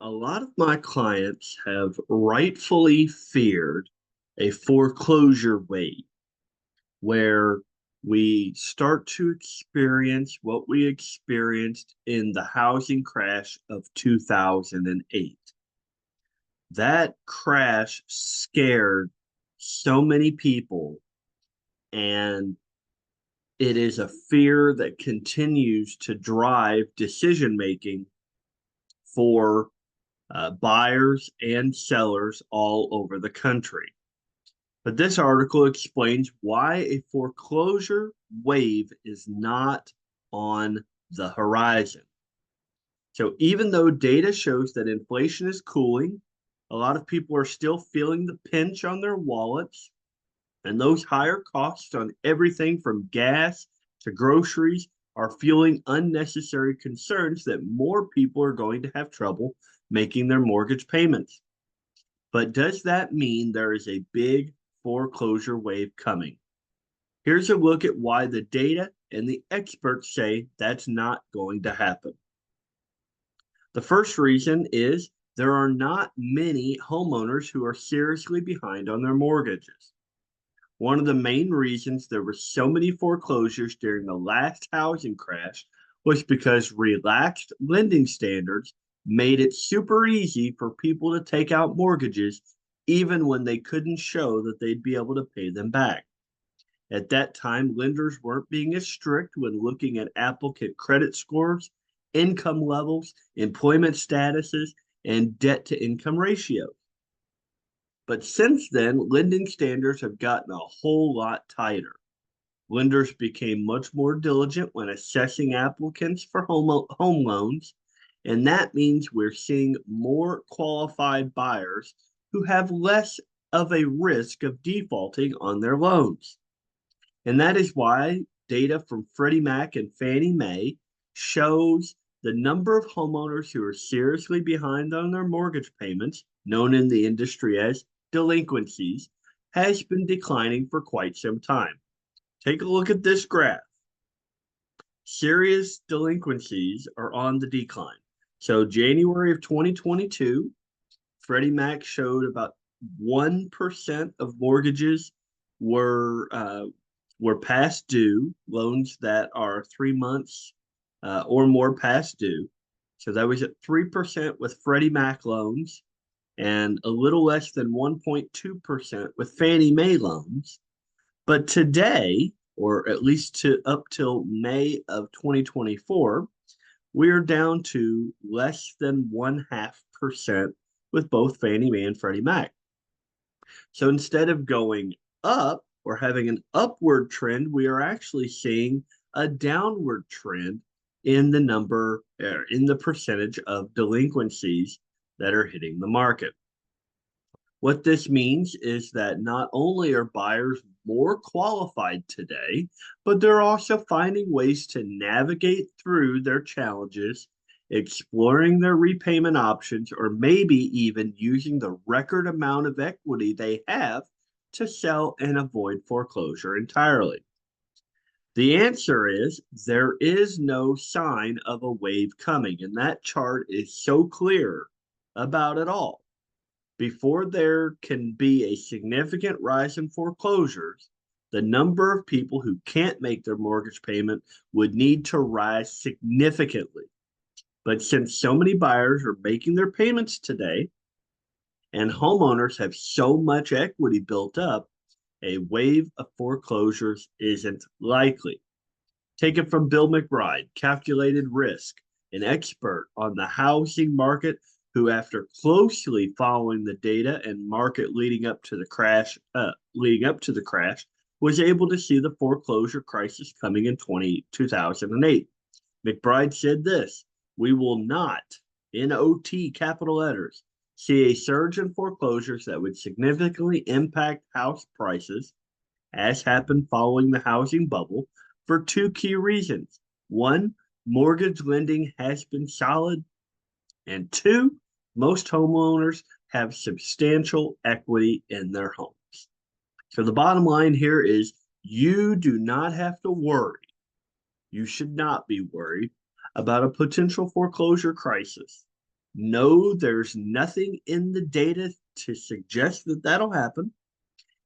A lot of my clients have rightfully feared a foreclosure wave where we start to experience what we experienced in the housing crash of 2008. That crash scared so many people, and it is a fear that continues to drive decision making for buyers and sellers all over the country. But this article explains why a foreclosure wave is not on the horizon. So, even though data shows that inflation is cooling, a lot of people are still feeling the pinch on their wallets, and those higher costs on everything from gas to groceries are fueling unnecessary concerns that more people are going to have trouble making their mortgage payments. But does that mean there is a big foreclosure wave coming? Here's a look at why the data and the experts say that's not going to happen. The first reason is there are not many homeowners who are seriously behind on their mortgages. One of the main reasons there were so many foreclosures during the last housing crash was because relaxed lending standards made it super easy for people to take out mortgages even when they couldn't show that they'd be able to pay them back. At that time, lenders weren't being as strict when looking at applicant credit scores, income levels, employment statuses, and debt to income ratios. But since then, lending standards have gotten a whole lot tighter. Lenders became much more diligent when assessing applicants for home loans, and that means we're seeing more qualified buyers who have less of a risk of defaulting on their loans. And that is why data from Freddie Mac and Fannie Mae shows the number of homeowners who are seriously behind on their mortgage payments, known in the industry as delinquencies, has been declining for quite some time. Take a look at this graph. Serious delinquencies are on the decline. So January of 2022, Freddie Mac showed about 1% of mortgages were past due, loans that are 3 months or more past due. So that was at 3% with Freddie Mac loans and a little less than 1.2% with Fannie Mae loans. But today, or at least to up till May of 2024, we're down to less than 0.5% with both Fannie Mae and Freddie Mac. So instead of going up or having an upward trend, we are actually seeing a downward trend in the number, in the percentage of delinquencies that are hitting the market. What this means is that not only are buyers more qualified today, but they're also finding ways to navigate through their challenges, exploring their repayment options, or maybe even using the record amount of equity they have to sell and avoid foreclosure entirely. The answer is there is no sign of a wave coming, and that chart is so clear about it all. Before there can be a significant rise in foreclosures, the number of people who can't make their mortgage payment would need to rise significantly. But since so many buyers are making their payments today and homeowners have so much equity built up, a wave of foreclosures isn't likely. Take it from Bill McBride, Calculated Risk, an expert on the housing market who, after closely following the data and market leading up to the crash, was able to see the foreclosure crisis coming in 2008. McBride said this: "We will not, NOT capital letters, see a surge in foreclosures that would significantly impact house prices, as happened following the housing bubble, for two key reasons. One, mortgage lending has been solid, and two, most homeowners have substantial equity in their homes." So the bottom line here is you do not have to worry. You should not be worried about a potential foreclosure crisis. No, there's nothing in the data to suggest that that'll happen,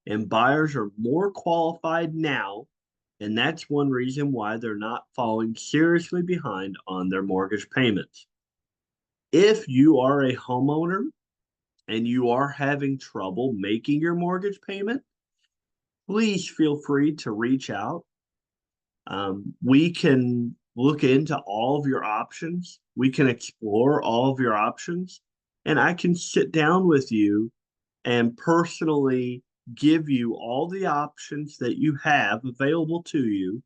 and buyers are more qualified now, and that's one reason why they're not falling seriously behind on their mortgage payments. If you are a homeowner and you are having trouble making your mortgage payment, please feel free to reach out. We can look into all of your options. We can explore all of your options, and I can sit down with you and personally give you all the options that you have available to you.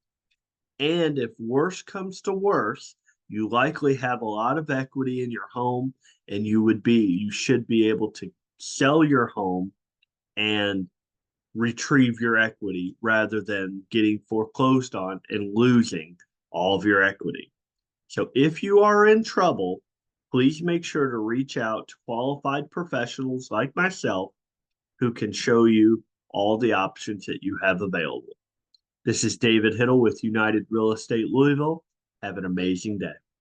And if worse comes to worse, you likely have a lot of equity in your home, and you should be able to sell your home and retrieve your equity rather than getting foreclosed on and losing all of your equity. So if you are in trouble, please make sure to reach out to qualified professionals like myself who can show you all the options that you have available. This is David Hittle with United Real Estate Louisville. Have an amazing day.